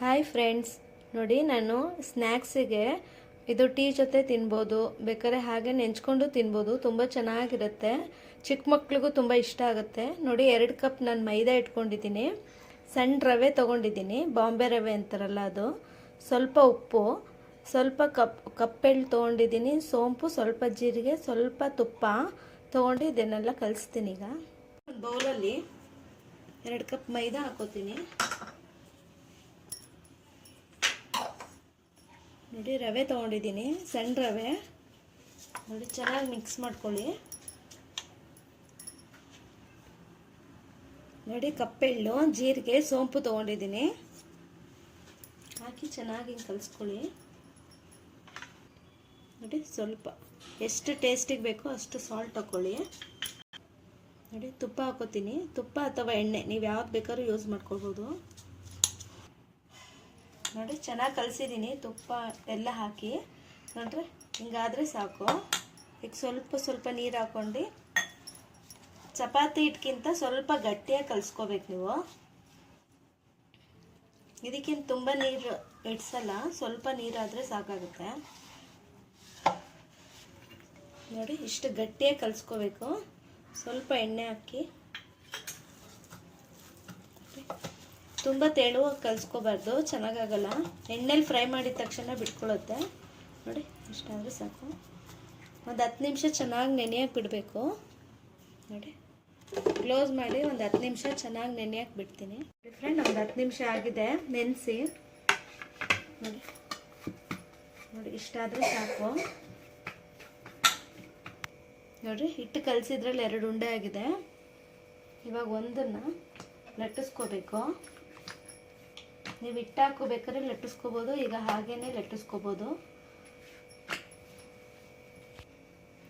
Hi friends, ನೋಡಿ ನಾನು ಸ್ನ್ಯಾಕ್ಸಿಗೆ ಇದು ಟೀ ಜೊತೆ ತಿನ್ಬೋದು, ಬೇಕಾದ್ರೆ ಹಾಗೆ ನೆಂಚ್ಕೊಂಡು ತಿನ್ಬೋದು. ತುಂಬ ಚೆನ್ನಾಗಿರುತ್ತೆ, ಚಿಕ್ಕ ಮಕ್ಳಿಗೂ ತುಂಬ ಇಷ್ಟ ಆಗುತ್ತೆ. ನೋಡಿ 2 ಕಪ್ ನಾನು ಮೈದಾ ಇಟ್ಕೊಂಡಿದ್ದೀನಿ, ಸಣ್ಣ ರವೆ ತೊಗೊಂಡಿದ್ದೀನಿ, ಬಾಂಬೆ ರವೆ ಅಂತಾರಲ್ಲ ಅದು, ಸ್ವಲ್ಪ ಉಪ್ಪು, ಸ್ವಲ್ಪ ಕಪ್ಪೆಳ್ಳು ತೊಗೊಂಡಿದ್ದೀನಿ, ಸೋಂಪು, ಸ್ವಲ್ಪ ಜೀರಿಗೆ, ಸ್ವಲ್ಪ ತುಪ್ಪ ತೊಗೊಂಡು ಇದನ್ನೆಲ್ಲ ಕಲಿಸ್ತೀನಿ. ಈಗ ಒಂದು ಬೌಲಲ್ಲಿ 2 ಕಪ್ ಮೈದಾ ಹಾಕೋತೀನಿ. ನೋಡಿ ರವೆ ತೊಗೊಂಡಿದ್ದೀನಿ, ಸಣ್ಣ ರವೆ. ನೋಡಿ ಚೆನ್ನಾಗಿ ಮಿಕ್ಸ್ ಮಾಡ್ಕೊಳ್ಳಿ. ನೋಡಿ ಕಪ್ಪೆಳ್ಳು, ಜೀರಿಗೆ, ಸೋಂಪು ತೊಗೊಂಡಿದ್ದೀನಿ, ಹಾಕಿ ಚೆನ್ನಾಗಿ ಹಿಂಗೆ ಕಲಿಸ್ಕೊಳ್ಳಿ. ನೋಡಿ ಸ್ವಲ್ಪ ಎಷ್ಟು ಟೇಸ್ಟಿಗೆ ಬೇಕೋ ಅಷ್ಟು ಸಾಲ್ಟ್ ಹಾಕ್ಕೊಳ್ಳಿ. ನೋಡಿ ತುಪ್ಪ ಹಾಕೋತೀನಿ, ತುಪ್ಪ ಅಥವಾ ಎಣ್ಣೆ ನೀವು ಯಾವ್ದು ಬೇಕಾದ್ರೂ ಯೂಸ್ ಮಾಡ್ಕೊಳ್ಬೋದು. ನೋಡಿ ಚೆನ್ನಾಗಿ ಕಲಿಸಿದ್ದೀನಿ, ತುಪ್ಪ ಎಲ್ಲ ಹಾಕಿ. ನೋಡ್ರಿ ಹಿಂಗಾದರೆ ಸಾಕು. ಈಗ ಸ್ವಲ್ಪ ನೀರು ಹಾಕ್ಕೊಂಡು ಚಪಾತಿ ಹಿಟ್ಟಿಗಿಂತ ಸ್ವಲ್ಪ ಗಟ್ಟಿಯಾಗಿ ಕಲಿಸ್ಕೋಬೇಕು ನೀವು. ಇದಕ್ಕಿಂತ ತುಂಬ ನೀರು ಇಡ್ಸಲ್ಲ, ಸ್ವಲ್ಪ ನೀರಾದರೆ ಸಾಕಾಗುತ್ತೆ. ನೋಡಿ ಇಷ್ಟು ಗಟ್ಟಿಯಾಗಿ ಕಲಿಸ್ಕೋಬೇಕು. ಸ್ವಲ್ಪ ಎಣ್ಣೆ ಹಾಕಿ, ತುಂಬ ತೆಳುವಾಗಿ ಕಲಿಸ್ಕೋಬಾರ್ದು, ಚೆನ್ನಾಗಾಗಲ್ಲ. ಎಣ್ಣೆಲಿ ಫ್ರೈ ಮಾಡಿದ ತಕ್ಷಣ ಬಿಟ್ಕೊಳ್ಳುತ್ತೆ. ನೋಡಿ ಇಷ್ಟಾದರೆ ಸಾಕು. ಒಂದು 10 ನಿಮಿಷ ಚೆನ್ನಾಗಿ ನೆನೆಯಕ್ಕೆ ಬಿಡಬೇಕು. ನೋಡಿ ಕ್ಲೋಸ್ ಮಾಡಿ ಒಂದು 10 ನಿಮಿಷ ಚೆನ್ನಾಗಿ ನೆನೆಯಕ್ಕೆ ಬಿಡ್ತೀನಿ. ಫ್ರೆಂಡ್ ಒಂದು 10 ನಿಮಿಷ ಆಗಿದೆ ನೆನೆಸಿ. ನೋಡಿ ನೋಡಿ ಇಷ್ಟಾದರೆ ಸಾಕು. ನೋಡಿರಿ ಹಿಟ್ಟು ಕಲಸಿದ್ರಲ್ಲಿ 2 ಉಂಡೆ ಆಗಿದೆ. ಇವಾಗ ಒಂದನ್ನು ಲಟ್ಟಿಸ್ಕೋಬೇಕು. ನೀವು ಹಿಟ್ಟು ಹಾಕೋಬೇಕಾದ್ರೆ ಲಟ್ಟಿಸ್ಕೋಬೋದು, ಈಗ ಹಾಗೇನೆ ಲಟ್ಟಿಸ್ಕೋಬೋದು.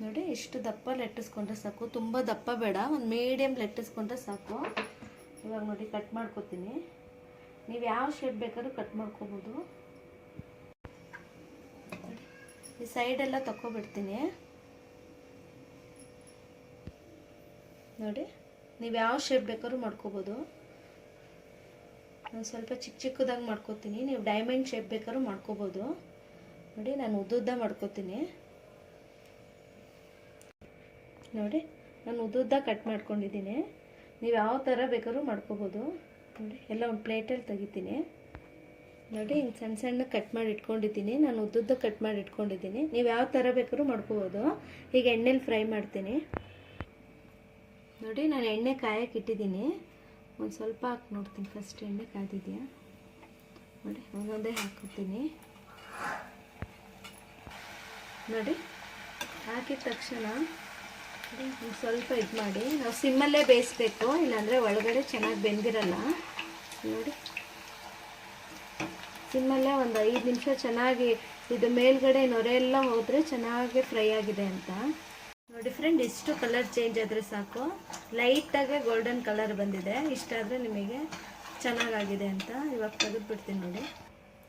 ನೋಡಿ ಇಷ್ಟು ದಪ್ಪ ಲಟ್ಟಿಸ್ಕೊಂಡ್ರೆ ಸಾಕು, ತುಂಬ ದಪ್ಪ ಬೇಡ, ಒಂದು ಮೀಡಿಯಮ್ ಲಟ್ಟಿಸ್ಕೊಂಡ್ರೆ ಸಾಕು. ಇವಾಗ ನೋಡಿ ಕಟ್ ಮಾಡ್ಕೋತೀನಿ. ನೀವು ಯಾವ ಶೇಪ್ ಬೇಕಾದ್ರೂ ಕಟ್ ಮಾಡ್ಕೋಬೋದು. ಈ ಸೈಡೆಲ್ಲ ತಗೊಬಿಡ್ತೀನಿ. ನೋಡಿ ನೀವು ಯಾವ ಶೇಪ್ ಬೇಕಾದ್ರೂ ಮಾಡ್ಕೋಬೋದು. ನಾನು ಸ್ವಲ್ಪ ಚಿಕ್ಕದಾಗಿ ಮಾಡ್ಕೋತೀನಿ, ನೀವು ಡೈಮಂಡ್ ಶೇಪ್ ಬೇಕಾದ್ರೂ ಮಾಡ್ಕೋಬೋದು. ನೋಡಿ ನಾನು ಉದ್ದುದ್ದ ಮಾಡ್ಕೋತೀನಿ. ನೋಡಿ ನಾನು ಉದ್ದುದ್ದ ಕಟ್ ಮಾಡ್ಕೊಂಡಿದ್ದೀನಿ, ನೀವು ಯಾವ ಥರ ಬೇಕಾದ್ರೂ ಮಾಡ್ಕೋಬೋದು. ನೋಡಿ ಎಲ್ಲ ಒಂದು ಪ್ಲೇಟಲ್ಲಿ ತೆಗಿತೀನಿ. ನೋಡಿ ಹಿಂಗೆ ಸಣ್ಣ ಸಣ್ಣ ಕಟ್ ಮಾಡಿ ಇಟ್ಕೊಂಡಿದ್ದೀನಿ, ನಾನು ಉದ್ದುದ್ದ ಕಟ್ ಮಾಡಿ ಇಟ್ಕೊಂಡಿದ್ದೀನಿ. ನೀವು ಯಾವ ಥರ ಬೇಕಾದ್ರೂ ಮಾಡ್ಕೋಬೋದು. ಈಗ ಎಣ್ಣೆಲಿ ಫ್ರೈ ಮಾಡ್ತೀನಿ. ನೋಡಿ ನಾನು ಎಣ್ಣೆ ಕಾಯಕ್ಕೆ ಇಟ್ಟಿದ್ದೀನಿ, ಒಂದು ಸ್ವಲ್ಪ ಹಾಕಿ ನೋಡ್ತೀನಿ ಫಸ್ಟ್ ಎಣ್ಣೆ ಕಾದಿದೆಯಾ. ನೋಡಿ ಒಂದೊಂದೇ ಹಾಕ್ಕೊತೀನಿ. ನೋಡಿ ಹಾಕಿದ ತಕ್ಷಣ ಸ್ವಲ್ಪ ಇದು ಮಾಡಿ, ನಾವು ಸಿಮ್ಮಲ್ಲೇ ಬೇಯಿಸ್ಬೇಕು, ಇಲ್ಲಾಂದರೆ ಒಳಗಡೆ ಚೆನ್ನಾಗಿ ಬೆಂದಿರಲ್ಲ. ನೋಡಿ ಸಿಮ್ಮಲ್ಲೇ ಒಂದು 5 ನಿಮಿಷ ಚೆನ್ನಾಗಿ ಇದು ಮೇಲ್ಗಡೆ ನೊರೆ ಎಲ್ಲ ಹೋದರೆ ಚೆನ್ನಾಗಿ ಫ್ರೈ ಆಗಿದೆ ಅಂತ. ನೋಡಿ ಫ್ರೆಂಡ್ ಇಷ್ಟು ಕಲರ್ ಚೇಂಜ್ ಆದರೆ ಸಾಕು, ಲೈಟಾಗೆ ಗೋಲ್ಡನ್ ಕಲರ್ ಬಂದಿದೆ. ಇಷ್ಟಾದರೆ ನಿಮಗೆ ಚೆನ್ನಾಗಾಗಿದೆ ಅಂತ. ಇವಾಗ ತೆಗೆದುಬಿಡ್ತೀನಿ. ನೋಡಿ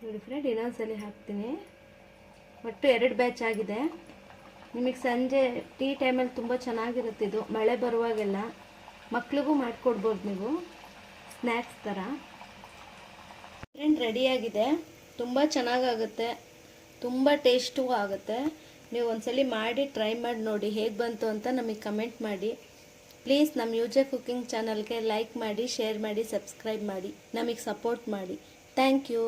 ನೋಡಿ ಫ್ರೆಂಡ್ ಇನ್ನೊಂದ್ಸಲಿ ಹಾಕ್ತೀನಿ. ಒಟ್ಟು 2 ಬ್ಯಾಚ್ ಆಗಿದೆ. ನಿಮಗೆ ಸಂಜೆ ಟೀ ಟೈಮಲ್ಲಿ ತುಂಬ ಚೆನ್ನಾಗಿರುತ್ತೆ. ಇದು ಮಳೆ ಬರುವಾಗೆಲ್ಲ ಮಕ್ಳಿಗೂ ಮಾಡಿಕೊಡ್ಬೋದು ನೀವು, ಸ್ನ್ಯಾಕ್ಸ್ ಥರ. ಫ್ರೆಂಡ್ ರೆಡಿಯಾಗಿದೆ, ತುಂಬ ಚೆನ್ನಾಗಾಗುತ್ತೆ, ತುಂಬ ಟೇಸ್ಟೂ ಆಗುತ್ತೆ. ನೀವು ಒಂದ್ಸಲಿ ಮಾಡಿ ಟ್ರೈ ಮಾಡಿ ನೋಡಿ ಹೇಗೆ ಬಂತು ಅಂತ ನಮಗೆ ಕಮೆಂಟ್ ಮಾಡಿ. ಪ್ಲೀಸ್ ನಮ್ಮ ಯುಜೆ ಕುಕಿಂಗ್ ಚಾನಲ್ಗೆ ಲೈಕ್ ಮಾಡಿ, ಶೇರ್ ಮಾಡಿ, ಸಬ್ಸ್ಕ್ರೈಬ್ ಮಾಡಿ, ನಮಗೆ ಸಪೋರ್ಟ್ ಮಾಡಿ. Thank you.